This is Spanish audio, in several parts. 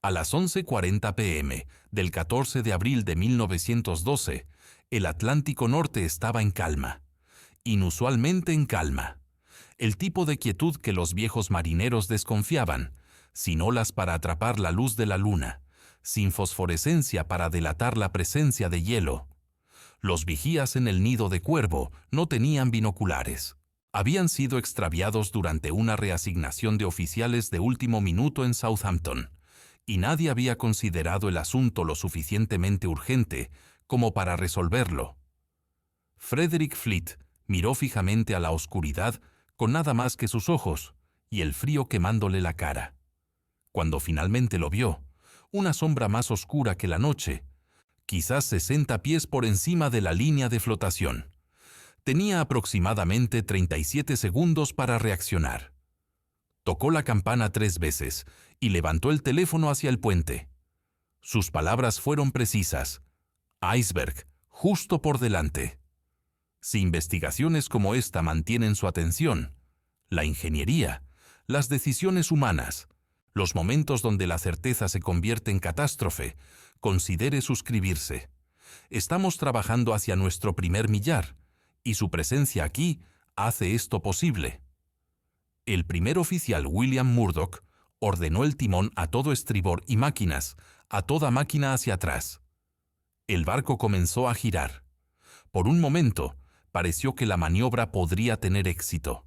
A las 11:40 p.m. del 14 de abril de 1912, el Atlántico Norte estaba en calma, inusualmente en calma. El tipo de quietud que los viejos marineros desconfiaban, sin olas para atrapar la luz de la luna, sin fosforescencia para delatar la presencia de hielo. Los vigías en el nido de Cuervo no tenían binoculares. Habían sido extraviados durante una reasignación de oficiales de último minuto en Southampton, y nadie había considerado el asunto lo suficientemente urgente como para resolverlo. Frederick Fleet miró fijamente a la oscuridad con nada más que sus ojos y el frío quemándole la cara. Cuando finalmente lo vio, una sombra más oscura que la noche, quizás 60 pies por encima de la línea de flotación. Tenía aproximadamente 37 segundos para reaccionar. Tocó la campana 3 veces y levantó el teléfono hacia el puente. Sus palabras fueron precisas. Iceberg, justo por delante. Si investigaciones como esta mantienen su atención, la ingeniería, las decisiones humanas, los momentos donde la certeza se convierte en catástrofe, considere suscribirse. Estamos trabajando hacia nuestro primer millar, y su presencia aquí hace esto posible. El primer oficial William Murdoch ordenó el timón a todo estribor y máquinas, a toda máquina hacia atrás. El barco comenzó a girar. Por un momento, pareció que la maniobra podría tener éxito.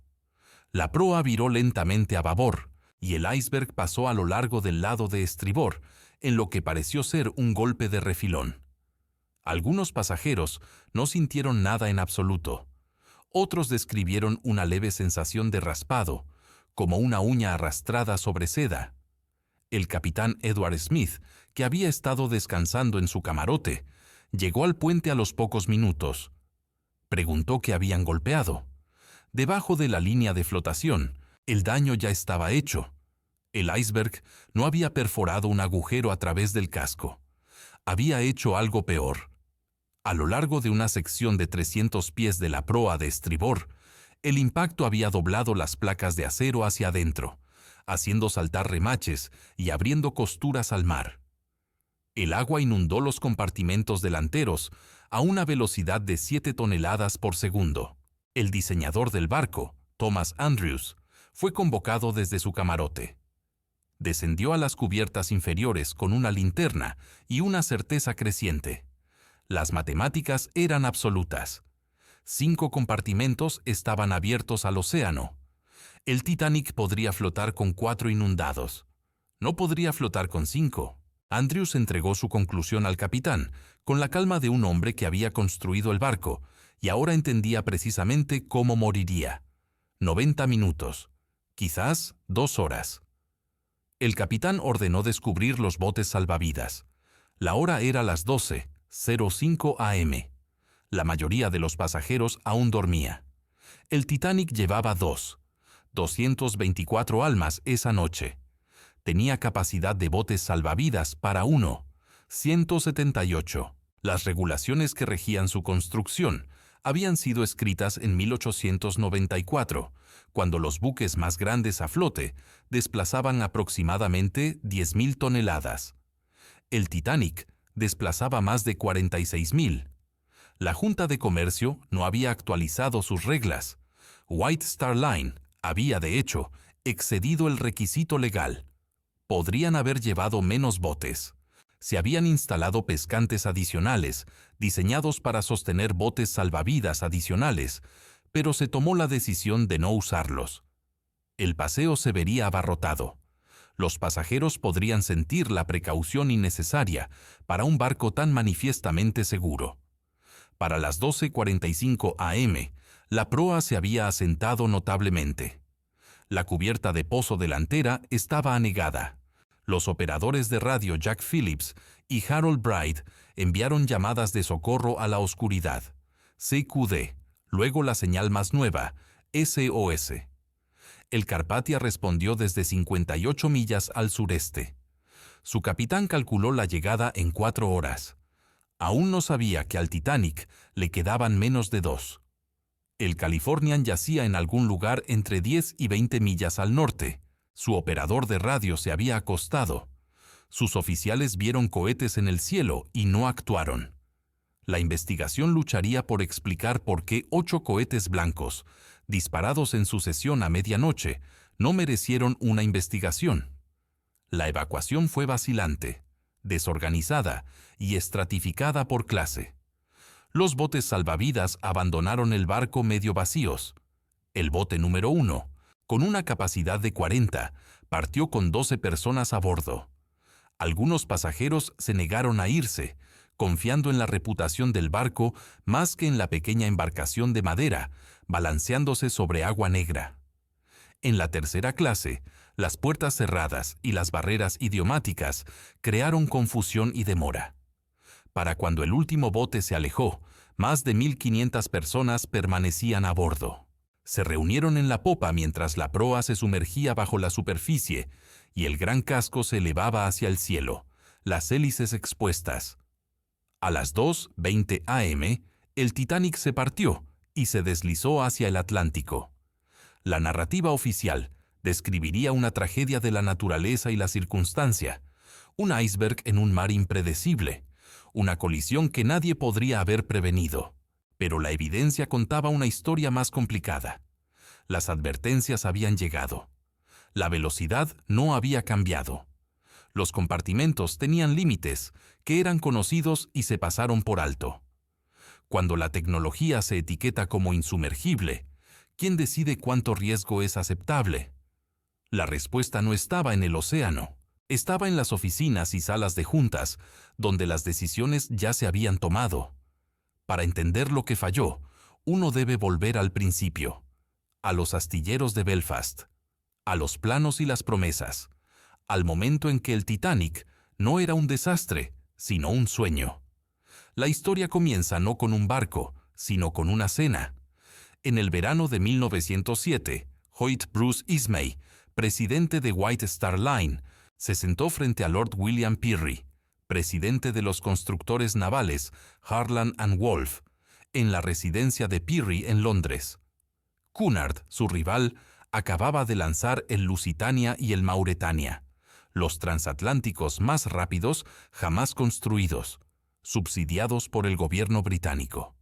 La proa viró lentamente a babor, y el iceberg pasó a lo largo del lado de estribor, en lo que pareció ser un golpe de refilón. Algunos pasajeros no sintieron nada en absoluto. Otros describieron una leve sensación de raspado, como una uña arrastrada sobre seda. El capitán Edward Smith, que había estado descansando en su camarote, llegó al puente a los pocos minutos. Preguntó qué habían golpeado. Debajo de la línea de flotación, el daño ya estaba hecho. El iceberg no había perforado un agujero a través del casco. Había hecho algo peor. A lo largo de una sección de 300 pies de la proa de estribor, el impacto había doblado las placas de acero hacia adentro, haciendo saltar remaches y abriendo costuras al mar. El agua inundó los compartimentos delanteros a una velocidad de 7 toneladas por segundo. El diseñador del barco, Thomas Andrews, fue convocado desde su camarote. Descendió a las cubiertas inferiores con una linterna y una certeza creciente. Las matemáticas eran absolutas. 5 compartimentos estaban abiertos al océano. El Titanic podría flotar con 4 inundados. No podría flotar con 5. Andrews entregó su conclusión al capitán, con la calma de un hombre que había construido el barco, y ahora entendía precisamente cómo moriría. 90 minutos. Quizás 2 horas. El capitán ordenó descubrir los botes salvavidas. La hora era las 12:05 a.m. La mayoría de los pasajeros aún dormía. El Titanic llevaba 224 almas esa noche. Tenía capacidad de botes salvavidas para 178. Las regulaciones que regían su construcción habían sido escritas en 1894, cuando los buques más grandes a flote desplazaban aproximadamente 10.000 toneladas. El Titanic desplazaba más de 46.000. La Junta de Comercio no había actualizado sus reglas. White Star Line había, de hecho, excedido el requisito legal. Podrían haber llevado menos botes. Se habían instalado pescantes adicionales, diseñados para sostener botes salvavidas adicionales, pero se tomó la decisión de no usarlos. El paseo se vería abarrotado. Los pasajeros podrían sentir la precaución innecesaria para un barco tan manifiestamente seguro. Para las 12:45 a.m., la proa se había asentado notablemente. La cubierta de pozo delantera estaba anegada. Los operadores de radio Jack Phillips y Harold Bright enviaron llamadas de socorro a la oscuridad. CQD, luego la señal más nueva, SOS. El Carpathia respondió desde 58 millas al sureste. Su capitán calculó la llegada en 4 horas. Aún no sabía que al Titanic le quedaban menos de 2. El Californian yacía en algún lugar entre 10 y 20 millas al norte. Su operador de radio se había acostado. Sus oficiales vieron cohetes en el cielo y no actuaron. La investigación lucharía por explicar por qué 8 cohetes blancos, disparados en sucesión a medianoche, no merecieron una investigación. La evacuación fue vacilante, desorganizada y estratificada por clase. Los botes salvavidas abandonaron el barco medio vacíos. El bote número 1, con una capacidad de 40, partió con 12 personas a bordo. Algunos pasajeros se negaron a irse, confiando en la reputación del barco más que en la pequeña embarcación de madera, balanceándose sobre agua negra. En la tercera clase, las puertas cerradas y las barreras idiomáticas crearon confusión y demora. Para cuando el último bote se alejó, más de 1.500 personas permanecían a bordo. Se reunieron en la popa mientras la proa se sumergía bajo la superficie y el gran casco se elevaba hacia el cielo, las hélices expuestas. A las 2:20 am, el Titanic se partió y se deslizó hacia el Atlántico. La narrativa oficial describiría una tragedia de la naturaleza y la circunstancia, un iceberg en un mar impredecible, una colisión que nadie podría haber prevenido. Pero la evidencia contaba una historia más complicada. Las advertencias habían llegado. La velocidad no había cambiado. Los compartimentos tenían límites que eran conocidos y se pasaron por alto. Cuando la tecnología se etiqueta como insumergible, ¿quién decide cuánto riesgo es aceptable? La respuesta no estaba en el océano, estaba en las oficinas y salas de juntas, donde las decisiones ya se habían tomado. Para entender lo que falló, uno debe volver al principio, a los astilleros de Belfast, a los planos y las promesas, al momento en que el Titanic no era un desastre, sino un sueño. La historia comienza no con un barco, sino con una cena. En el verano de 1907, Hoyt Bruce Ismay, presidente de White Star Line, se sentó frente a Lord William Pirrie, presidente de los constructores navales Harland and Wolff, en la residencia de Pirrie en Londres. Cunard, su rival, acababa de lanzar el Lusitania y el Mauretania, los transatlánticos más rápidos jamás construidos, subsidiados por el gobierno británico.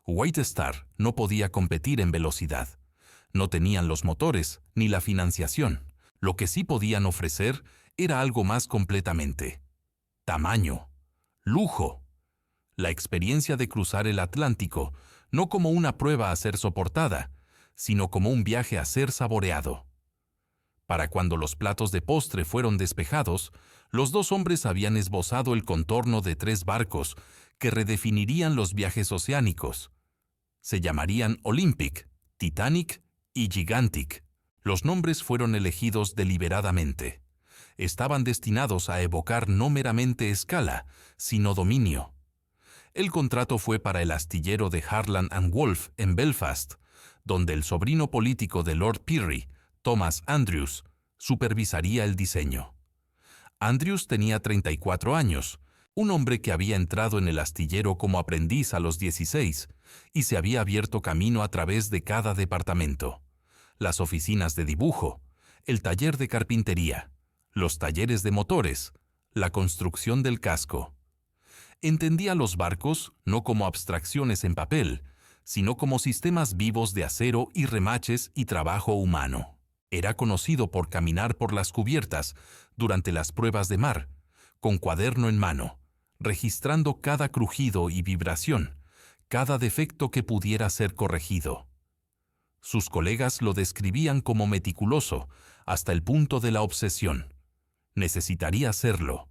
White Star no podía competir en velocidad. No tenían los motores ni la financiación. Lo que sí podían ofrecer era algo más completamente. Tamaño, lujo, la experiencia de cruzar el Atlántico, no como una prueba a ser soportada, sino como un viaje a ser saboreado. Para cuando los platos de postre fueron despejados, los dos hombres habían esbozado el contorno de 3 barcos que redefinirían los viajes oceánicos. Se llamarían Olympic, Titanic y Gigantic. Los nombres fueron elegidos deliberadamente. Estaban destinados a evocar no meramente escala, sino dominio. El contrato fue para el astillero de Harland and Wolff en Belfast, donde el sobrino político de Lord Pirrie, Thomas Andrews, supervisaría el diseño. Andrews tenía 34 años, un hombre que había entrado en el astillero como aprendiz a los 16 y se había abierto camino a través de cada departamento. Las oficinas de dibujo, el taller de carpintería, los talleres de motores, la construcción del casco. Entendía los barcos no como abstracciones en papel, sino como sistemas vivos de acero y remaches y trabajo humano. Era conocido por caminar por las cubiertas durante las pruebas de mar, con cuaderno en mano, registrando cada crujido y vibración, cada defecto que pudiera ser corregido. Sus colegas lo describían como meticuloso, hasta el punto de la obsesión. Necesitaría serlo.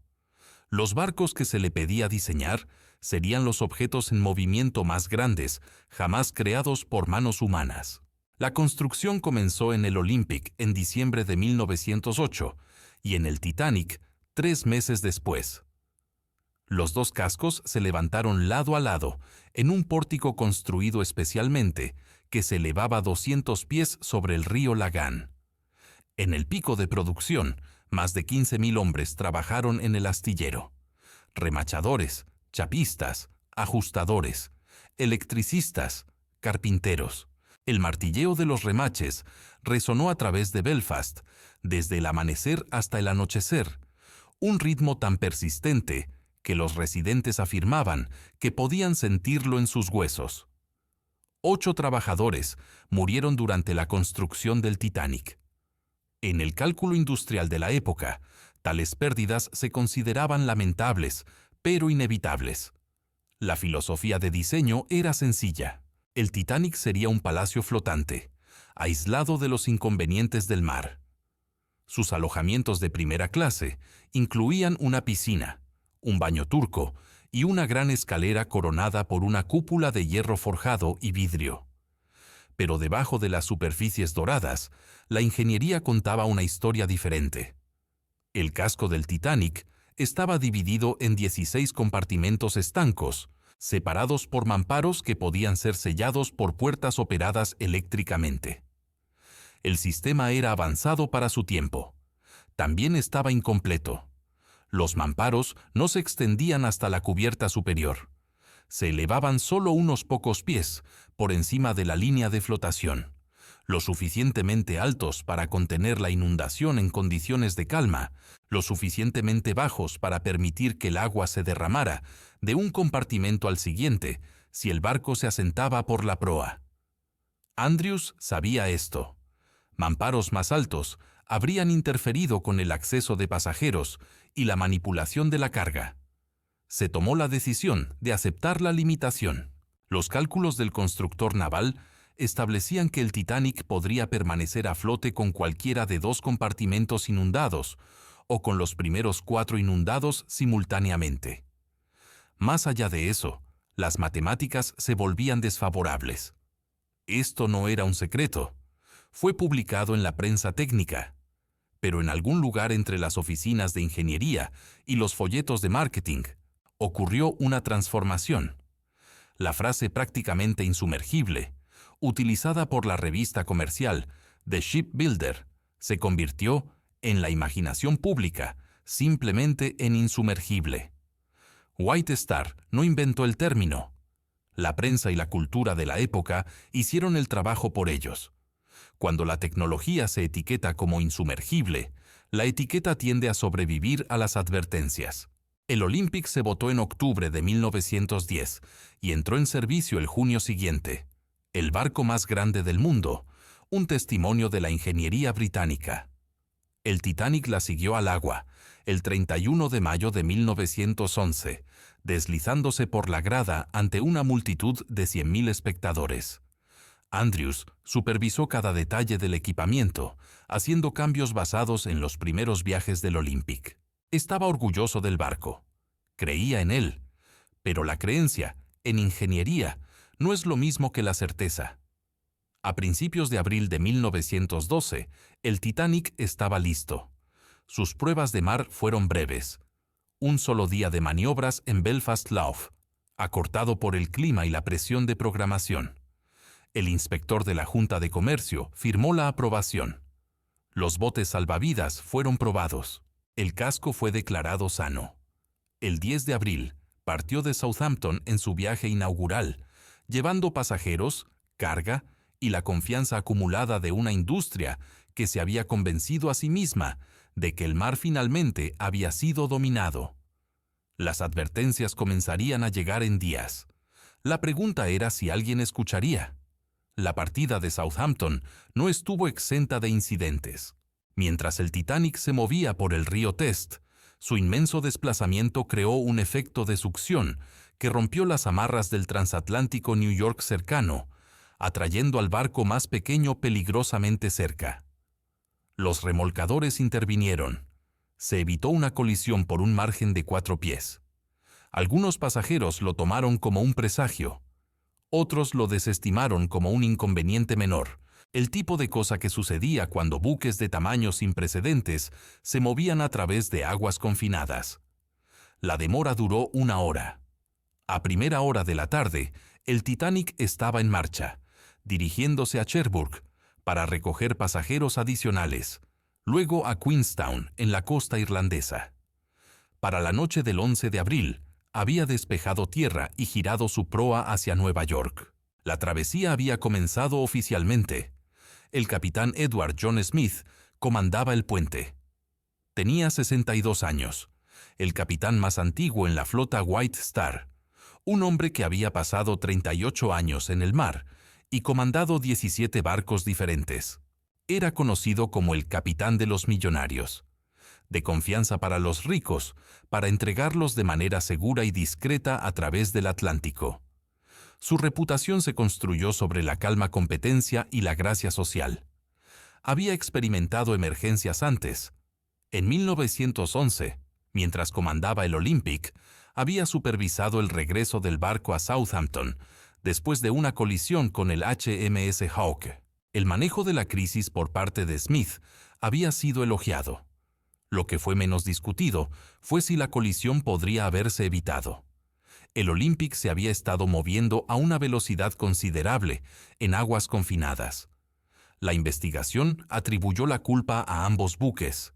Los barcos que se le pedía diseñar serían los objetos en movimiento más grandes jamás creados por manos humanas. La construcción comenzó en el Olympic en diciembre de 1908 y en el Titanic 3 meses después. Los 2 cascos se levantaron lado a lado en un pórtico construido especialmente que se elevaba 200 pies sobre el río Lagan. En el pico de producción, más de 15.000 hombres trabajaron en el astillero. Remachadores, chapistas, ajustadores, electricistas, carpinteros. El martilleo de los remaches resonó a través de Belfast, desde el amanecer hasta el anochecer, un ritmo tan persistente que los residentes afirmaban que podían sentirlo en sus huesos. 8 trabajadores murieron durante la construcción del Titanic. En el cálculo industrial de la época, tales pérdidas se consideraban lamentables, pero inevitables. La filosofía de diseño era sencilla. El Titanic sería un palacio flotante, aislado de los inconvenientes del mar. Sus alojamientos de primera clase incluían una piscina, un baño turco y una gran escalera coronada por una cúpula de hierro forjado y vidrio. Pero debajo de las superficies doradas, la ingeniería contaba una historia diferente. El casco del Titanic estaba dividido en 16 compartimentos estancos, separados por mamparos que podían ser sellados por puertas operadas eléctricamente. El sistema era avanzado para su tiempo. También estaba incompleto. Los mamparos no se extendían hasta la cubierta superior. Se elevaban solo unos pocos pies por encima de la línea de flotación, lo suficientemente altos para contener la inundación en condiciones de calma, lo suficientemente bajos para permitir que el agua se derramara de un compartimento al siguiente si el barco se asentaba por la proa. Andrews sabía esto. Mamparos más altos habrían interferido con el acceso de pasajeros y la manipulación de la carga. Se tomó la decisión de aceptar la limitación. Los cálculos del constructor naval establecían que el Titanic podría permanecer a flote con cualquiera de 2 compartimentos inundados o con los primeros 4 inundados simultáneamente. Más allá de eso, las matemáticas se volvían desfavorables. Esto no era un secreto. Fue publicado en la prensa técnica, pero en algún lugar entre las oficinas de ingeniería y los folletos de marketing ocurrió una transformación. La frase prácticamente insumergible, utilizada por la revista comercial The Shipbuilder, se convirtió, en la imaginación pública, simplemente en insumergible. White Star no inventó el término. La prensa y la cultura de la época hicieron el trabajo por ellos. Cuando la tecnología se etiqueta como insumergible, la etiqueta tiende a sobrevivir a las advertencias. El Olympic se botó en octubre de 1910 y entró en servicio el junio siguiente. El barco más grande del mundo, un testimonio de la ingeniería británica. El Titanic la siguió al agua, el 31 de mayo de 1911, deslizándose por la grada ante una multitud de 100.000 espectadores. Andrews supervisó cada detalle del equipamiento, haciendo cambios basados en los primeros viajes del Olympic. Estaba orgulloso del barco. Creía en él. Pero la creencia, en ingeniería, no es lo mismo que la certeza. A principios de abril de 1912, el Titanic estaba listo. Sus pruebas de mar fueron breves. Un solo día de maniobras en Belfast Lough, acortado por el clima y la presión de programación. El inspector de la Junta de Comercio firmó la aprobación. Los botes salvavidas fueron probados. El casco fue declarado sano. El 10 de abril, partió de Southampton en su viaje inaugural, llevando pasajeros, carga y la confianza acumulada de una industria que se había convencido a sí misma de que el mar finalmente había sido dominado. Las advertencias comenzarían a llegar en días. La pregunta era si alguien escucharía. La partida de Southampton no estuvo exenta de incidentes. Mientras el Titanic se movía por el río Test, su inmenso desplazamiento creó un efecto de succión que rompió las amarras del transatlántico New York cercano, atrayendo al barco más pequeño peligrosamente cerca. Los remolcadores intervinieron. Se evitó una colisión por un margen de 4 pies. Algunos pasajeros lo tomaron como un presagio. Otros lo desestimaron como un inconveniente menor, el tipo de cosa que sucedía cuando buques de tamaño sin precedentes se movían a través de aguas confinadas. La demora duró 1 hora. A primera hora de la tarde, el Titanic estaba en marcha, dirigiéndose a Cherbourg para recoger pasajeros adicionales, luego a Queenstown, en la costa irlandesa. Para la noche del 11 de abril, había despejado tierra y girado su proa hacia Nueva York. La travesía había comenzado oficialmente. El capitán Edward John Smith comandaba el puente. Tenía 62 años, el capitán más antiguo en la flota White Star, un hombre que había pasado 38 años en el mar y comandado 17 barcos diferentes. Era conocido como el capitán de los millonarios, de confianza para los ricos, para entregarlos de manera segura y discreta a través del Atlántico. Su reputación se construyó sobre la calma competencia y la gracia social. Había experimentado emergencias antes. En 1911, mientras comandaba el Olympic, había supervisado el regreso del barco a Southampton, después de una colisión con el HMS Hawke. El manejo de la crisis por parte de Smith había sido elogiado. Lo que fue menos discutido fue si la colisión podría haberse evitado. El Olympic se había estado moviendo a una velocidad considerable en aguas confinadas. La investigación atribuyó la culpa a ambos buques.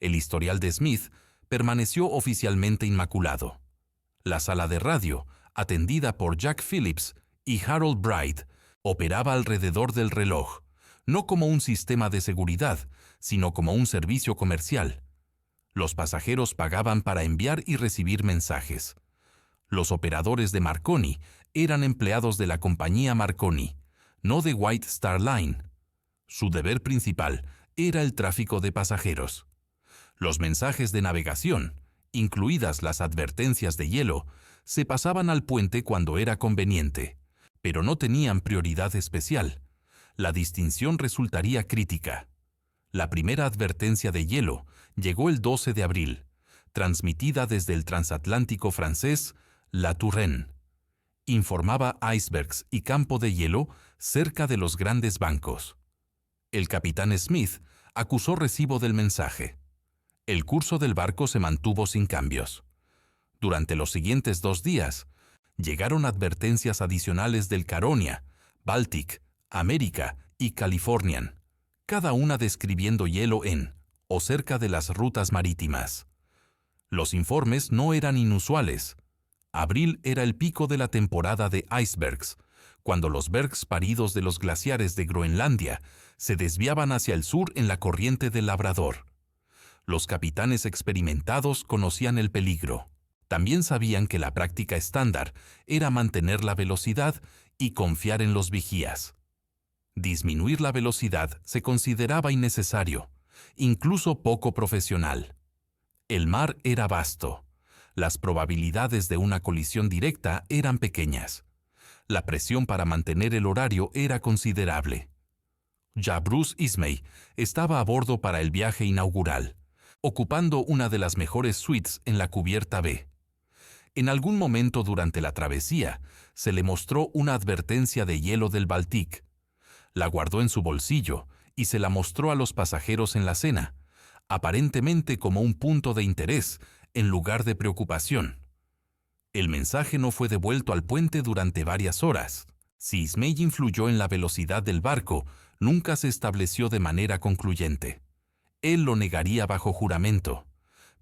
El historial de Smith permaneció oficialmente inmaculado. La sala de radio, atendida por Jack Phillips y Harold Bright, operaba alrededor del reloj, no como un sistema de seguridad, sino como un servicio comercial. Los pasajeros pagaban para enviar y recibir mensajes. Los operadores de Marconi eran empleados de la compañía Marconi, no de White Star Line. Su deber principal era el tráfico de pasajeros. Los mensajes de navegación, incluidas las advertencias de hielo, se pasaban al puente cuando era conveniente, pero no tenían prioridad especial. La distinción resultaría crítica. La primera advertencia de hielo llegó el 12 de abril, transmitida desde el transatlántico francés La Touraine. Informaba icebergs y campo de hielo cerca de los grandes bancos. El capitán Smith acusó recibo del mensaje. El curso del barco se mantuvo sin cambios. Durante los siguientes 2 días, llegaron advertencias adicionales del Caronia, Baltic, América y Californian, cada una describiendo hielo en o cerca de las rutas marítimas. Los informes no eran inusuales. Abril era el pico de la temporada de icebergs, cuando los bergs paridos de los glaciares de Groenlandia se desviaban hacia el sur en la corriente del Labrador. Los capitanes experimentados conocían el peligro. También sabían que la práctica estándar era mantener la velocidad y confiar en los vigías. Disminuir la velocidad se consideraba innecesario, incluso poco profesional. El mar era vasto. Las probabilidades de una colisión directa eran pequeñas. La presión para mantener el horario era considerable. Ya Bruce Ismay estaba a bordo para el viaje inaugural, ocupando una de las mejores suites en la cubierta B. En algún momento durante la travesía, se le mostró una advertencia de hielo del Baltic. La guardó en su bolsillo y se la mostró a los pasajeros en la cena, aparentemente como un punto de interés en lugar de preocupación. El mensaje no fue devuelto al puente durante varias horas. Si Ismay influyó en la velocidad del barco, nunca se estableció de manera concluyente. Él lo negaría bajo juramento,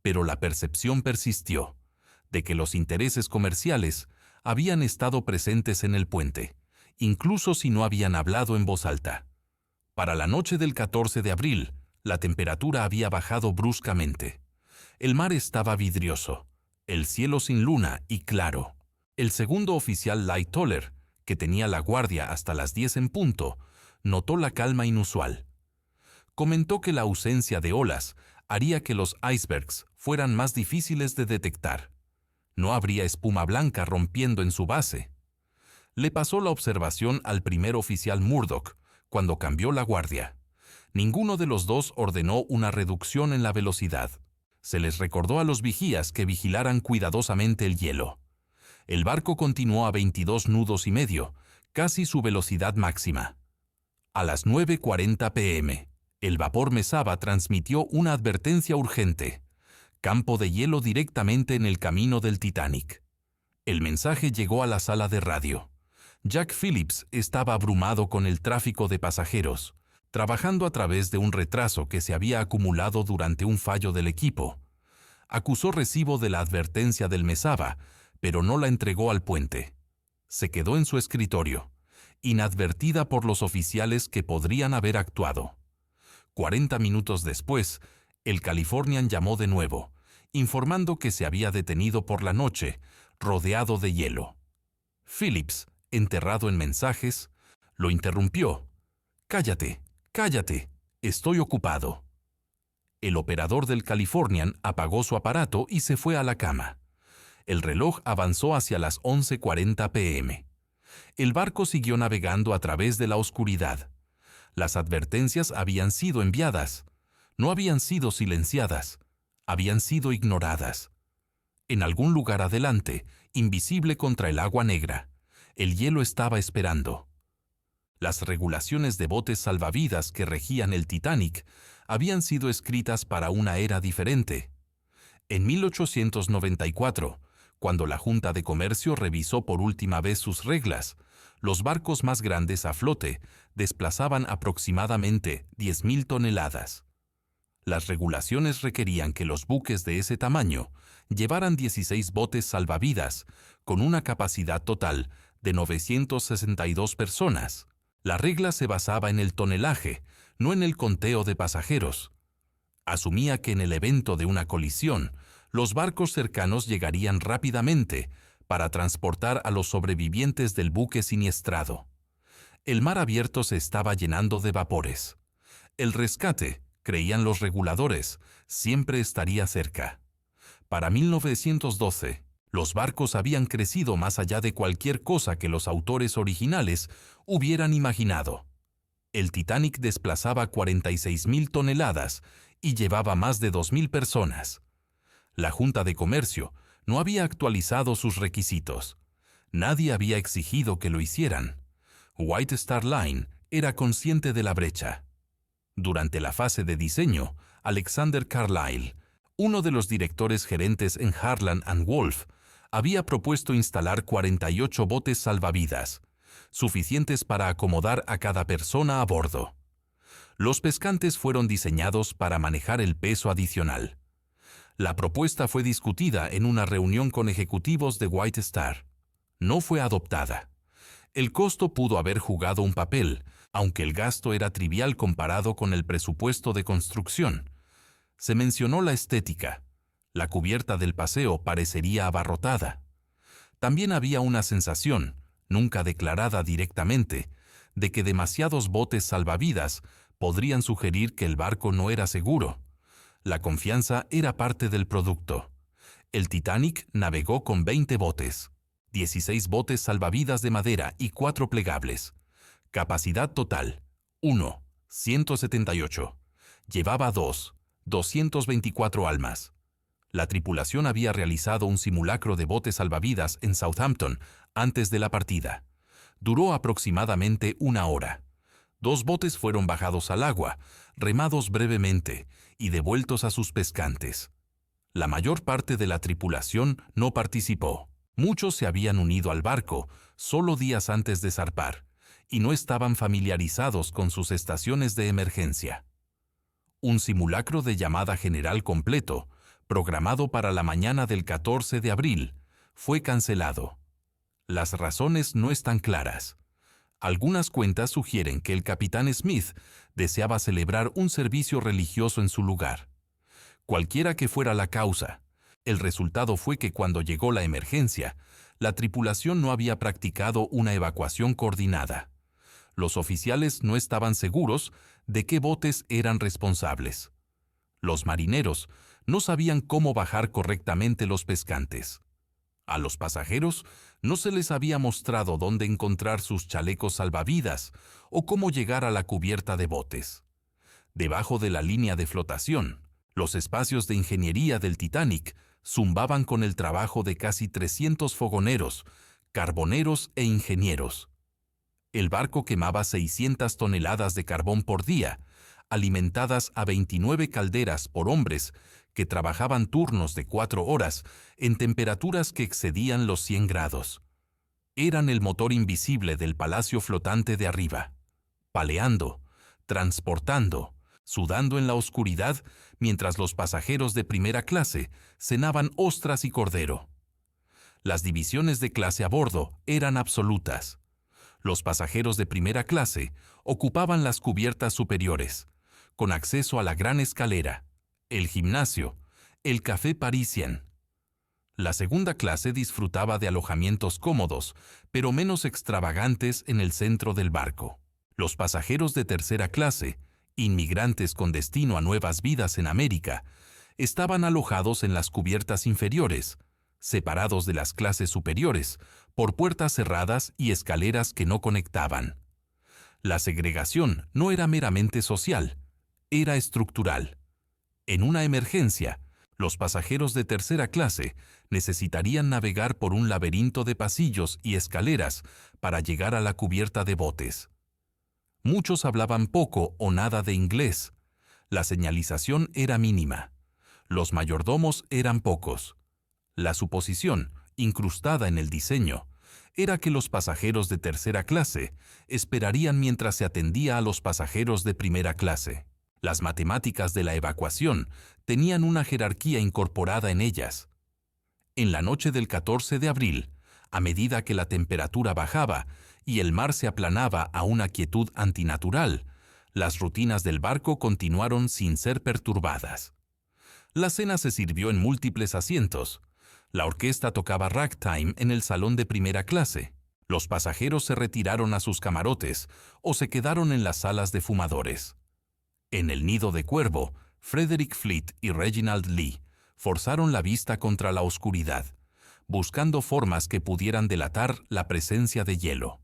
pero la percepción persistió de que los intereses comerciales habían estado presentes en el puente, incluso si no habían hablado en voz alta. Para la noche del 14 de abril, la temperatura había bajado bruscamente. El mar estaba vidrioso, el cielo sin luna y claro. El segundo oficial Lightoller, que tenía la guardia hasta las 10 en punto, notó la calma inusual. Comentó que la ausencia de olas haría que los icebergs fueran más difíciles de detectar. No habría espuma blanca rompiendo en su base. Le pasó la observación al primer oficial Murdoch cuando cambió la guardia. Ninguno de los dos ordenó una reducción en la velocidad. Se les recordó a los vigías que vigilaran cuidadosamente el hielo. El barco continuó a 22 nudos y medio, casi su velocidad máxima. A las 9:40 p.m., el vapor Mesaba transmitió una advertencia urgente: campo de hielo directamente en el camino del Titanic. El mensaje llegó a la sala de radio. Jack Phillips estaba abrumado con el tráfico de pasajeros, trabajando a través de un retraso que se había acumulado durante un fallo del equipo. Acusó recibo de la advertencia del Mesaba, pero no la entregó al puente. Se quedó en su escritorio, inadvertida por los oficiales que podrían haber actuado. 40 minutos después, El Californian llamó de nuevo, informando que se había detenido por la noche, rodeado de hielo. Phillips, enterrado en mensajes, lo interrumpió. «Cállate, cállate, estoy ocupado». El operador del Californian apagó su aparato y se fue a la cama. El reloj avanzó hacia las 11:40 p.m. El barco siguió navegando a través de la oscuridad. Las advertencias habían sido enviadas. No habían sido silenciadas. Habían sido ignoradas. En algún lugar adelante, invisible contra el agua negra, el hielo estaba esperando. Las regulaciones de botes salvavidas que regían el Titanic habían sido escritas para una era diferente. En 1894, cuando la Junta de Comercio revisó por última vez sus reglas, los barcos más grandes a flote desplazaban aproximadamente 10.000 toneladas. Las regulaciones requerían que los buques de ese tamaño llevaran 16 botes salvavidas con una capacidad total de 962 personas. La regla se basaba en el tonelaje, no en el conteo de pasajeros. Asumía que en el evento de una colisión, los barcos cercanos llegarían rápidamente para transportar a los sobrevivientes del buque siniestrado. El mar abierto se estaba llenando de vapores. El rescate, creían los reguladores, siempre estaría cerca. Para 1912, los barcos habían crecido más allá de cualquier cosa que los autores originales hubieran imaginado. El Titanic desplazaba 46.000 toneladas y llevaba más de 2.000 personas. La Junta de Comercio no había actualizado sus requisitos. Nadie había exigido que lo hicieran. White Star Line era consciente de la brecha. Durante la fase de diseño, Alexander Carlyle, uno de los directores gerentes en Harland & Wolff, había propuesto instalar 48 botes salvavidas, suficientes para acomodar a cada persona a bordo. Los pescantes fueron diseñados para manejar el peso adicional. La propuesta fue discutida en una reunión con ejecutivos de White Star. No fue adoptada. El costo pudo haber jugado un papel, aunque el gasto era trivial comparado con el presupuesto de construcción. Se mencionó la estética. La cubierta del paseo parecería abarrotada. También había una sensación, nunca declarada directamente, de que demasiados botes salvavidas podrían sugerir que el barco no era seguro. La confianza era parte del producto. El Titanic navegó con 20 botes, 16 botes salvavidas de madera y 4 plegables. Capacidad total, 1, 178. Llevaba 224 almas. La tripulación había realizado un simulacro de botes salvavidas en Southampton antes de la partida. Duró aproximadamente 1 hora. 2 botes fueron bajados al agua, remados brevemente y devueltos a sus pescantes. La mayor parte de la tripulación no participó. Muchos se habían unido al barco solo días antes de zarpar y no estaban familiarizados con sus estaciones de emergencia. Un simulacro de llamada general completo, programado para la mañana del 14 de abril, fue cancelado. Las razones no están claras. Algunas cuentas sugieren que el capitán Smith deseaba celebrar un servicio religioso en su lugar. Cualquiera que fuera la causa, el resultado fue que cuando llegó la emergencia, la tripulación no había practicado una evacuación coordinada. Los oficiales no estaban seguros de qué botes eran responsables. Los marineros no sabían cómo bajar correctamente los pescantes. A los pasajeros no se les había mostrado dónde encontrar sus chalecos salvavidas o cómo llegar a la cubierta de botes. Debajo de la línea de flotación, los espacios de ingeniería del Titanic zumbaban con el trabajo de casi 300 fogoneros, carboneros e ingenieros. El barco quemaba 600 toneladas de carbón por día, alimentadas a 29 calderas por hombres que trabajaban turnos de 4 horas en temperaturas que excedían los 100 grados. Eran el motor invisible del palacio flotante de arriba, paleando, transportando, sudando en la oscuridad mientras los pasajeros de primera clase cenaban ostras y cordero. Las divisiones de clase a bordo eran absolutas. Los pasajeros de primera clase ocupaban las cubiertas superiores, con acceso a la gran escalera, el gimnasio, el café parisien. La segunda clase disfrutaba de alojamientos cómodos, pero menos extravagantes en el centro del barco. Los pasajeros de tercera clase, inmigrantes con destino a nuevas vidas en América, estaban alojados en las cubiertas inferiores, separados de las clases superiores, por puertas cerradas y escaleras que no conectaban. La segregación no era meramente social, era estructural. En una emergencia, los pasajeros de tercera clase necesitarían navegar por un laberinto de pasillos y escaleras para llegar a la cubierta de botes. Muchos hablaban poco o nada de inglés. La señalización era mínima. Los mayordomos eran pocos. La suposición, incrustada en el diseño, era que los pasajeros de tercera clase esperarían mientras se atendía a los pasajeros de primera clase. Las matemáticas de la evacuación tenían una jerarquía incorporada en ellas. En la noche del 14 de abril, a medida que la temperatura bajaba y el mar se aplanaba a una quietud antinatural, las rutinas del barco continuaron sin ser perturbadas. La cena se sirvió en múltiples asientos. La orquesta tocaba ragtime en el salón de primera clase. Los pasajeros se retiraron a sus camarotes o se quedaron en las salas de fumadores. En el nido de cuervo, Frederick Fleet y Reginald Lee forzaron la vista contra la oscuridad, buscando formas que pudieran delatar la presencia de hielo.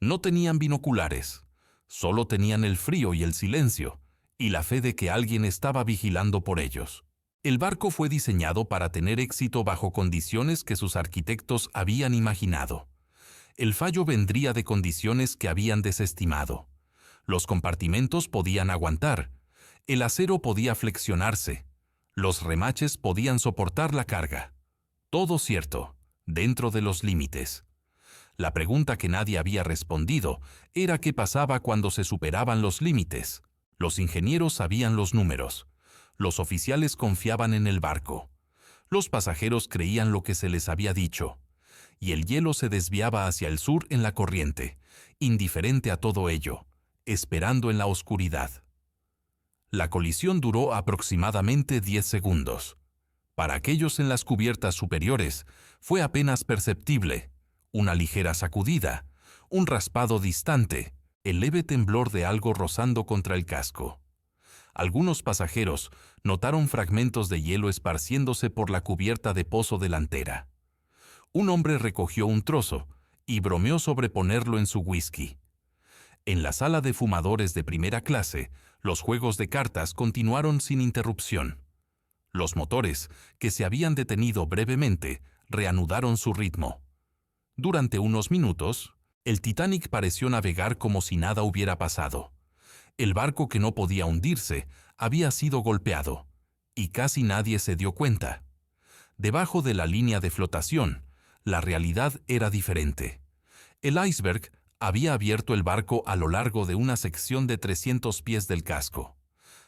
No tenían binoculares, solo tenían el frío y el silencio, y la fe de que alguien estaba vigilando por ellos. El barco fue diseñado para tener éxito bajo condiciones que sus arquitectos habían imaginado. El fallo vendría de condiciones que habían desestimado. Los compartimentos podían aguantar, el acero podía flexionarse, los remaches podían soportar la carga. Todo cierto, dentro de los límites. La pregunta que nadie había respondido era qué pasaba cuando se superaban los límites. Los ingenieros sabían los números. Los oficiales confiaban en el barco. Los pasajeros creían lo que se les había dicho. Y el hielo se desviaba hacia el sur en la corriente, indiferente a todo ello, esperando en la oscuridad. La colisión duró aproximadamente 10 segundos. Para aquellos en las cubiertas superiores, fue apenas perceptible. Una ligera sacudida, un raspado distante, el leve temblor de algo rozando contra el casco. Algunos pasajeros notaron fragmentos de hielo esparciéndose por la cubierta de pozo delantera. Un hombre recogió un trozo y bromeó sobre ponerlo en su whisky. En la sala de fumadores de primera clase, los juegos de cartas continuaron sin interrupción. Los motores, que se habían detenido brevemente, reanudaron su ritmo. Durante unos minutos, el Titanic pareció navegar como si nada hubiera pasado. El barco que no podía hundirse había sido golpeado, y casi nadie se dio cuenta. Debajo de la línea de flotación, la realidad era diferente. El iceberg había abierto el barco a lo largo de una sección de 300 pies del casco.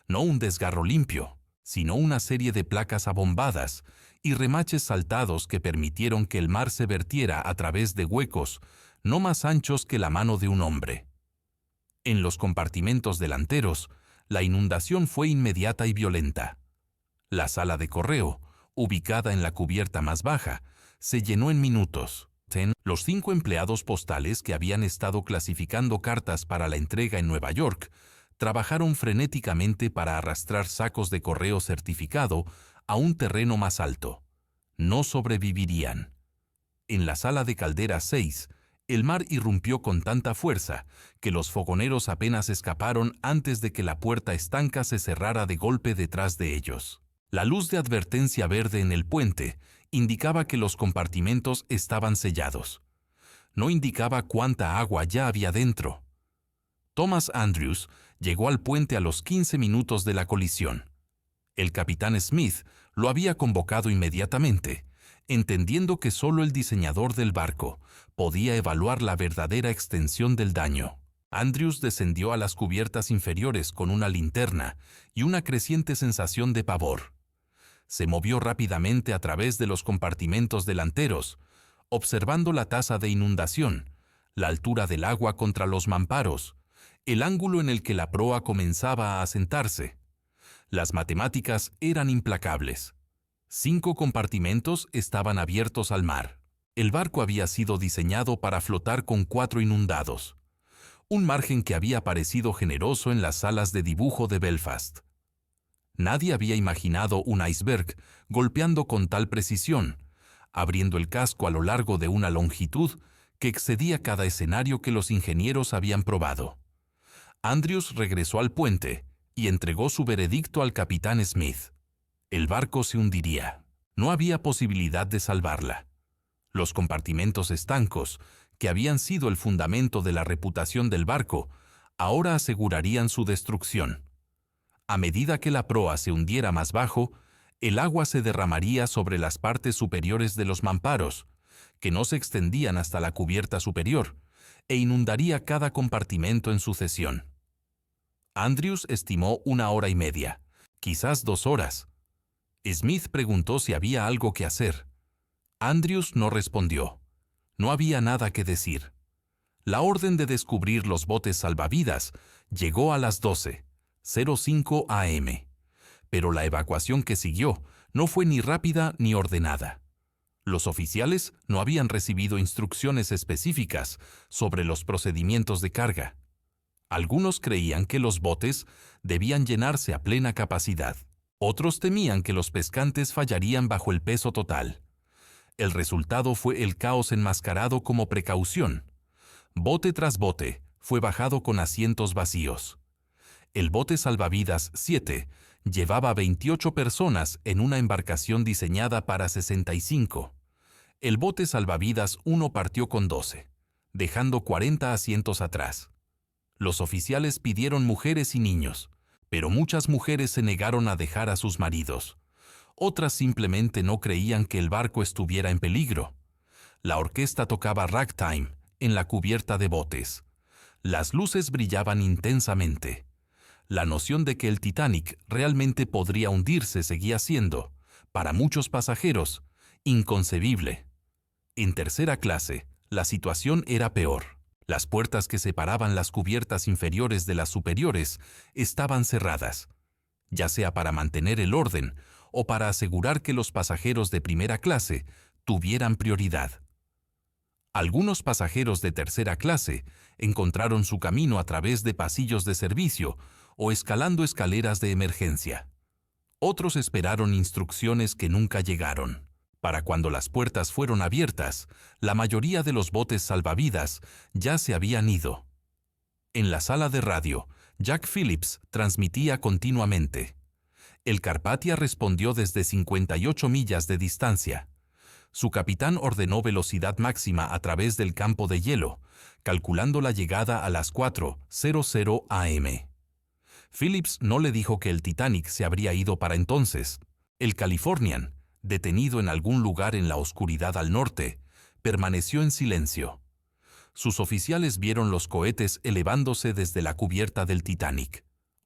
No un desgarro limpio, sino una serie de placas abombadas y remaches saltados que permitieron que el mar se vertiera a través de huecos no más anchos que la mano de un hombre. En los compartimentos delanteros, la inundación fue inmediata y violenta. La sala de correo, ubicada en la cubierta más baja, se llenó en minutos. Los 5 empleados postales que habían estado clasificando cartas para la entrega en Nueva York trabajaron frenéticamente para arrastrar sacos de correo certificado a un terreno más alto. No sobrevivirían. En la sala de caldera 6, el mar irrumpió con tanta fuerza que los fogoneros apenas escaparon antes de que la puerta estanca se cerrara de golpe detrás de ellos. La luz de advertencia verde en el puente indicaba que los compartimentos estaban sellados. No indicaba cuánta agua ya había dentro. Thomas Andrews llegó al puente a los 15 minutos de la colisión. El capitán Smith lo había convocado inmediatamente, entendiendo que solo el diseñador del barco podía evaluar la verdadera extensión del daño. Andrews descendió a las cubiertas inferiores con una linterna y una creciente sensación de pavor. Se movió rápidamente a través de los compartimentos delanteros, observando la tasa de inundación, la altura del agua contra los mamparos, el ángulo en el que la proa comenzaba a asentarse. Las matemáticas eran implacables. 5 compartimentos estaban abiertos al mar. El barco había sido diseñado para flotar con 4 inundados. Un margen que había parecido generoso en las salas de dibujo de Belfast. Nadie había imaginado un iceberg golpeando con tal precisión, abriendo el casco a lo largo de una longitud que excedía cada escenario que los ingenieros habían probado. Andrews regresó al puente y entregó su veredicto al capitán Smith. El barco se hundiría. No había posibilidad de salvarla. Los compartimentos estancos, que habían sido el fundamento de la reputación del barco, ahora asegurarían su destrucción. A medida que la proa se hundiera más bajo, el agua se derramaría sobre las partes superiores de los mamparos, que no se extendían hasta la cubierta superior, e inundaría cada compartimento en sucesión. Andrews estimó 1 hora y media, quizás 2 horas. Smith preguntó si había algo que hacer. Andrews no respondió. No había nada que decir. La orden de descubrir los botes salvavidas llegó a las 12:05 am. Pero la evacuación que siguió no fue ni rápida ni ordenada. Los oficiales no habían recibido instrucciones específicas sobre los procedimientos de carga. Algunos creían que los botes debían llenarse a plena capacidad. Otros temían que los pescantes fallarían bajo el peso total. El resultado fue el caos enmascarado como precaución. Bote tras bote fue bajado con asientos vacíos. El bote salvavidas 7 llevaba 28 personas en una embarcación diseñada para 65. El bote salvavidas 1 partió con 12, dejando 40 asientos atrás. Los oficiales pidieron mujeres y niños, pero muchas mujeres se negaron a dejar a sus maridos. Otras simplemente no creían que el barco estuviera en peligro. La orquesta tocaba ragtime en la cubierta de botes. Las luces brillaban intensamente. La noción de que el Titanic realmente podría hundirse seguía siendo, para muchos pasajeros, inconcebible. En tercera clase, la situación era peor. Las puertas que separaban las cubiertas inferiores de las superiores estaban cerradas, ya sea para mantener el orden o para asegurar que los pasajeros de primera clase tuvieran prioridad. Algunos pasajeros de tercera clase encontraron su camino a través de pasillos de servicio o escalando escaleras de emergencia. Otros esperaron instrucciones que nunca llegaron. Para cuando las puertas fueron abiertas, la mayoría de los botes salvavidas ya se habían ido. En la sala de radio, Jack Phillips transmitía continuamente. El Carpathia respondió desde 58 millas de distancia. Su capitán ordenó velocidad máxima a través del campo de hielo, calculando la llegada a las 4:00 am. Phillips no le dijo que el Titanic se habría ido para entonces. El Californian, detenido en algún lugar en la oscuridad al norte, permaneció en silencio. Sus oficiales vieron los cohetes elevándose desde la cubierta del Titanic.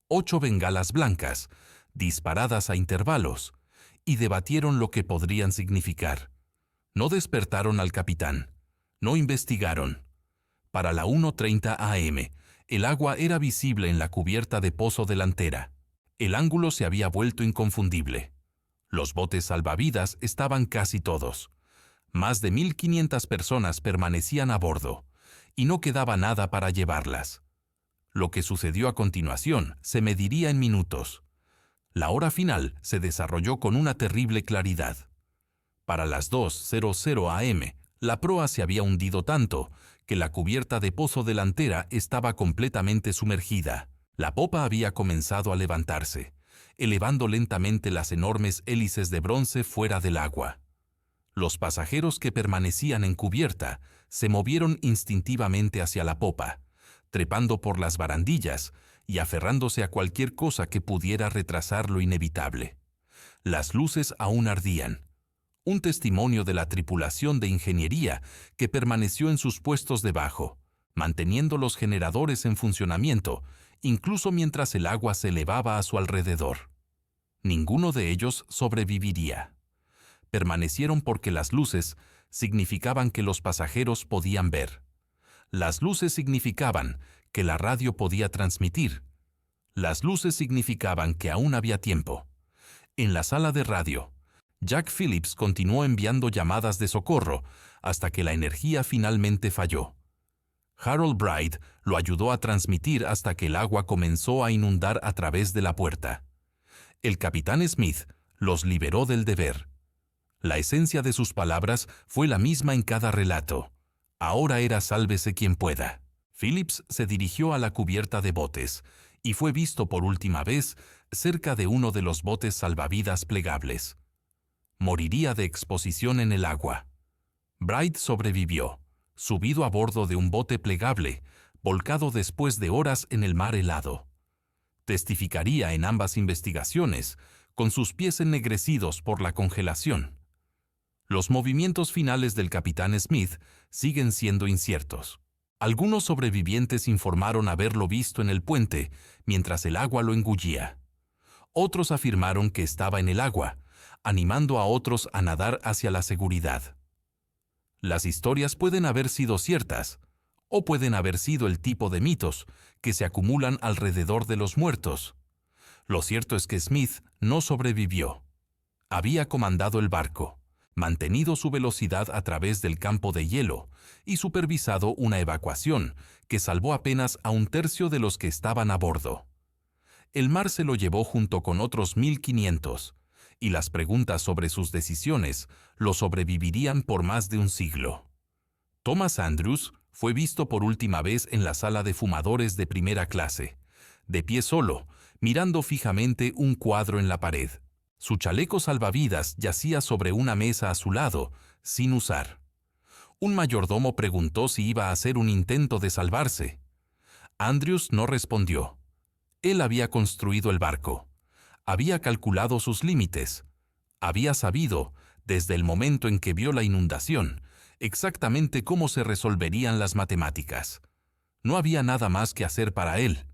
8 bengalas blancas, disparadas a intervalos, y debatieron lo que podrían significar. No despertaron al capitán. No investigaron. Para la 1:30 am, el agua era visible en la cubierta de pozo delantera. El ángulo se había vuelto inconfundible. Los botes salvavidas estaban casi todos. Más de 1.500 personas permanecían a bordo, y no quedaba nada para llevarlas. Lo que sucedió a continuación se mediría en minutos. La hora final se desarrolló con una terrible claridad. Para las 2:00 am, la proa se había hundido tanto que la cubierta de pozo delantera estaba completamente sumergida. La popa había comenzado a levantarse, elevando lentamente las enormes hélices de bronce fuera del agua. Los pasajeros que permanecían en cubierta se movieron instintivamente hacia la popa, trepando por las barandillas y aferrándose a cualquier cosa que pudiera retrasar lo inevitable. Las luces aún ardían. Un testimonio de la tripulación de ingeniería que permaneció en sus puestos debajo, manteniendo los generadores en funcionamiento, incluso mientras el agua se elevaba a su alrededor. Ninguno de ellos sobreviviría. Permanecieron porque las luces significaban que los pasajeros podían ver. Las luces significaban que la radio podía transmitir. Las luces significaban que aún había tiempo. En la sala de radio, Jack Phillips continuó enviando llamadas de socorro hasta que la energía finalmente falló. Harold Bright lo ayudó a transmitir hasta que el agua comenzó a inundar a través de la puerta. El capitán Smith los liberó del deber. La esencia de sus palabras fue la misma en cada relato. Ahora era sálvese quien pueda. Phillips se dirigió a la cubierta de botes y fue visto por última vez cerca de uno de los botes salvavidas plegables. Moriría de exposición en el agua. Bright sobrevivió, subido a bordo de un bote plegable, volcado después de horas en el mar helado. Testificaría en ambas investigaciones, con sus pies ennegrecidos por la congelación. Los movimientos finales del capitán Smith siguen siendo inciertos. Algunos sobrevivientes informaron haberlo visto en el puente mientras el agua lo engullía. Otros afirmaron que estaba en el agua, animando a otros a nadar hacia la seguridad. Las historias pueden haber sido ciertas, o pueden haber sido el tipo de mitos que se acumulan alrededor de los muertos. Lo cierto es que Smith no sobrevivió. Había comandado el barco, mantenido su velocidad a través del campo de hielo y supervisado una evacuación que salvó apenas a un tercio de los que estaban a bordo. El mar se lo llevó junto con otros 1.500, y las preguntas sobre sus decisiones lo sobrevivirían por más de un siglo. Thomas Andrews fue visto por última vez en la sala de fumadores de primera clase, de pie solo, mirando fijamente un cuadro en la pared. Su chaleco salvavidas yacía sobre una mesa a su lado, sin usar. Un mayordomo preguntó si iba a hacer un intento de salvarse. Andrews no respondió. Él había construido el barco. Había calculado sus límites. Había sabido, desde el momento en que vio la inundación, exactamente cómo se resolverían las matemáticas. No había nada más que hacer para él.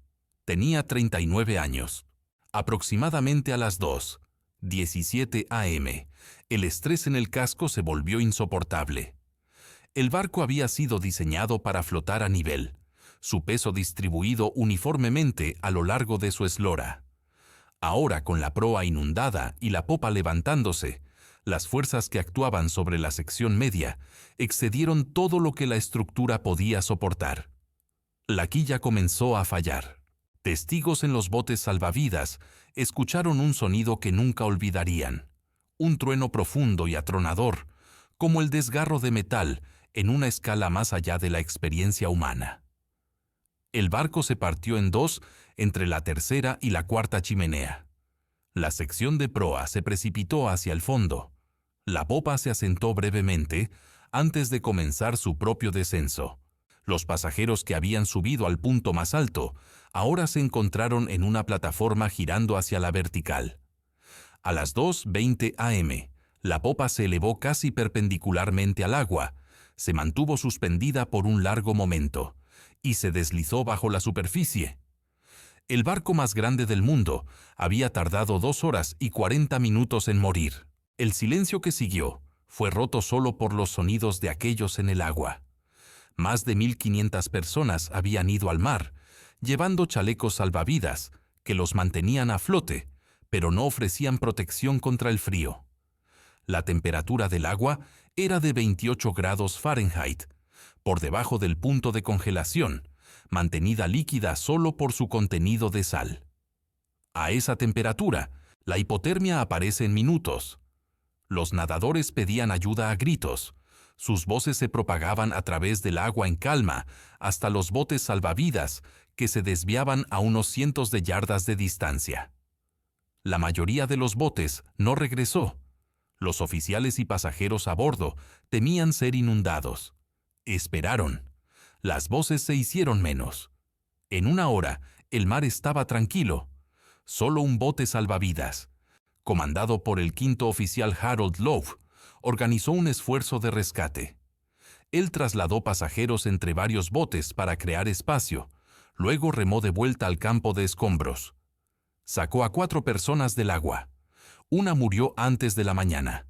Tenía 39 años. Aproximadamente a las 2:17 a.m., el estrés en el casco se volvió insoportable. El barco había sido diseñado para flotar a nivel, su peso distribuido uniformemente a lo largo de su eslora. Ahora, con la proa inundada y la popa levantándose, las fuerzas que actuaban sobre la sección media excedieron todo lo que la estructura podía soportar. La quilla comenzó a fallar. Testigos en los botes salvavidas escucharon un sonido que nunca olvidarían, un trueno profundo y atronador, como el desgarro de metal en una escala más allá de la experiencia humana. El barco se partió en dos entre la tercera y la cuarta chimenea. La sección de proa se precipitó hacia el fondo. La popa se asentó brevemente antes de comenzar su propio descenso. Los pasajeros que habían subido al punto más alto ahora se encontraron en una plataforma girando hacia la vertical. A las 2:20 a.m., la popa se elevó casi perpendicularmente al agua, se mantuvo suspendida por un largo momento y se deslizó bajo la superficie. El barco más grande del mundo había tardado 2 horas y 40 minutos en morir. El silencio que siguió fue roto solo por los sonidos de aquellos en el agua. Más de 1.500 personas habían ido al mar, llevando chalecos salvavidas que los mantenían a flote, pero no ofrecían protección contra el frío. La temperatura del agua era de 28 grados Fahrenheit, por debajo del punto de congelación, mantenida líquida solo por su contenido de sal. A esa temperatura, la hipotermia aparece en minutos. Los nadadores pedían ayuda a gritos. Sus voces se propagaban a través del agua en calma hasta los botes salvavidas que se desviaban a unos cientos de yardas de distancia. La mayoría de los botes no regresó. Los oficiales y pasajeros a bordo temían ser inundados. Esperaron. Las voces se hicieron menos. En 1 hora, el mar estaba tranquilo. Solo un bote salvavidas, comandado por el 5º oficial Harold Lowe, organizó un esfuerzo de rescate. Él trasladó pasajeros entre varios botes para crear espacio, luego remó de vuelta al campo de escombros. Sacó a 4 personas del agua. Una murió antes de la mañana.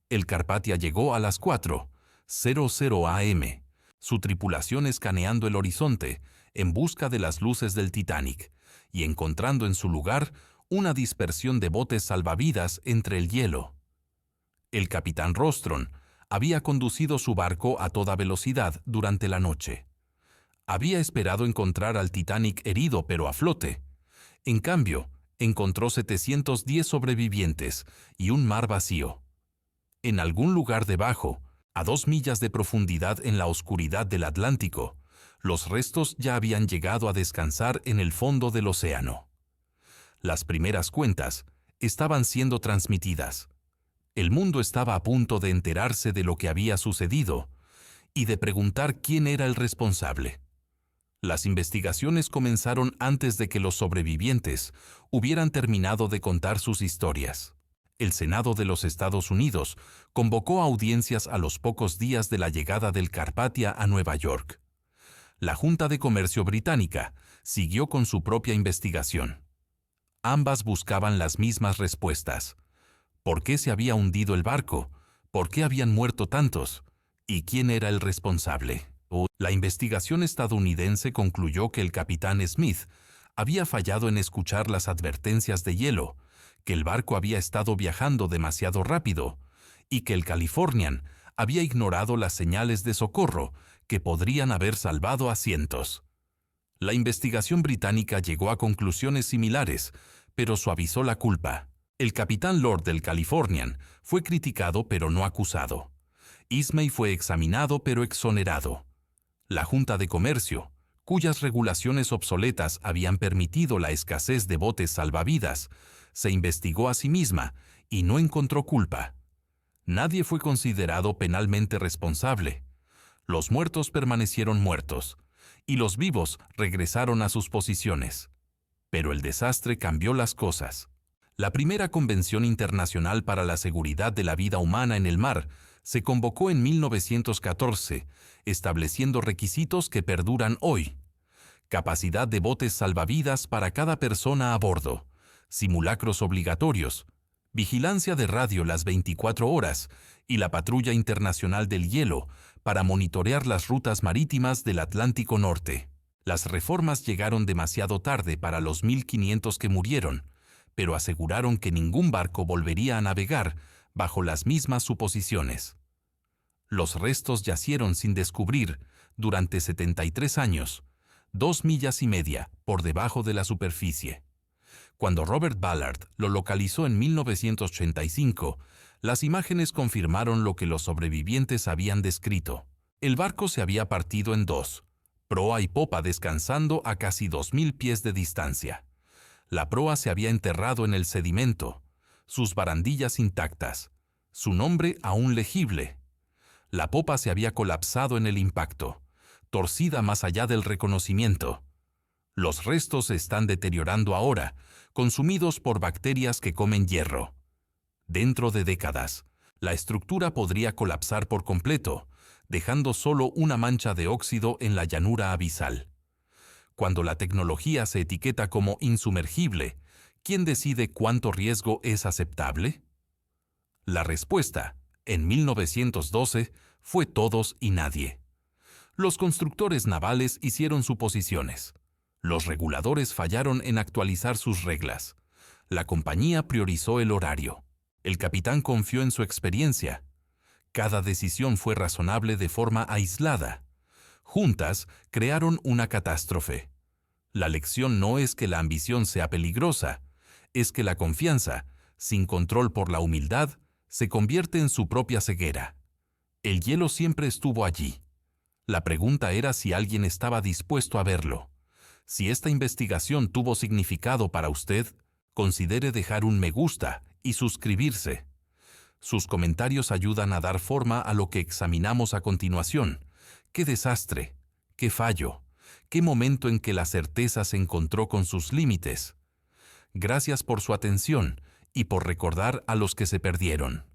El Carpathia llegó a las 4:00 a.m., su tripulación escaneando el horizonte en busca de las luces del Titanic, y encontrando en su lugar una dispersión de botes salvavidas entre el hielo. El capitán Rostron había conducido su barco a toda velocidad durante la noche. Había esperado encontrar al Titanic herido pero a flote. En cambio, encontró 710 sobrevivientes y un mar vacío. En algún lugar debajo, a 2 millas de profundidad en la oscuridad del Atlántico, los restos ya habían llegado a descansar en el fondo del océano. Las primeras cuentas estaban siendo transmitidas. El mundo estaba a punto de enterarse de lo que había sucedido y de preguntar quién era el responsable. Las investigaciones comenzaron antes de que los sobrevivientes hubieran terminado de contar sus historias. El Senado de los Estados Unidos convocó audiencias a los pocos días de la llegada del Carpathia a Nueva York. La Junta de Comercio británica siguió con su propia investigación. Ambas buscaban las mismas respuestas. ¿Por qué se había hundido el barco? ¿Por qué habían muerto tantos? ¿Y quién era el responsable? La investigación estadounidense concluyó que el capitán Smith había fallado en escuchar las advertencias de hielo, que el barco había estado viajando demasiado rápido y que el Californian había ignorado las señales de socorro que podrían haber salvado a cientos. La investigación británica llegó a conclusiones similares, pero suavizó la culpa. El capitán Lord del Californian fue criticado pero no acusado. Ismay fue examinado pero exonerado. La Junta de Comercio, cuyas regulaciones obsoletas habían permitido la escasez de botes salvavidas, se investigó a sí misma y no encontró culpa. Nadie fue considerado penalmente responsable. Los muertos permanecieron muertos, y los vivos regresaron a sus posiciones. Pero el desastre cambió las cosas. La primera Convención Internacional para la Seguridad de la Vida Humana en el Mar se convocó en 1914, estableciendo requisitos que perduran hoy. Capacidad de botes salvavidas para cada persona a bordo, simulacros obligatorios, vigilancia de radio las 24 horas y la Patrulla Internacional del Hielo para monitorear las rutas marítimas del Atlántico Norte. Las reformas llegaron demasiado tarde para los 1.500 que murieron, pero aseguraron que ningún barco volvería a navegar bajo las mismas suposiciones. Los restos yacieron sin descubrir durante 73 años, 2,5 millas por debajo de la superficie. Cuando Robert Ballard lo localizó en 1985, las imágenes confirmaron lo que los sobrevivientes habían descrito. El barco se había partido en dos, proa y popa descansando a casi 2,000 pies de distancia. La proa se había enterrado en el sedimento, sus barandillas intactas, su nombre aún legible. La popa se había colapsado en el impacto, torcida más allá del reconocimiento. Los restos se están deteriorando ahora, consumidos por bacterias que comen hierro. Dentro de décadas, la estructura podría colapsar por completo, dejando solo una mancha de óxido en la llanura abisal. Cuando la tecnología se etiqueta como insumergible, ¿quién decide cuánto riesgo es aceptable? La respuesta, en 1912, fue todos y nadie. Los constructores navales hicieron suposiciones. Los reguladores fallaron en actualizar sus reglas. La compañía priorizó el horario. El capitán confió en su experiencia. Cada decisión fue razonable de forma aislada. Juntas crearon una catástrofe. La lección no es que la ambición sea peligrosa, es que la confianza, sin control por la humildad, se convierte en su propia ceguera. El hielo siempre estuvo allí. La pregunta era si alguien estaba dispuesto a verlo. Si esta investigación tuvo significado para usted, considere dejar un me gusta y suscribirse. Sus comentarios ayudan a dar forma a lo que examinamos a continuación. ¡Qué desastre! ¡Qué fallo! ¡Qué momento en que la certeza se encontró con sus límites! Gracias por su atención y por recordar a los que se perdieron.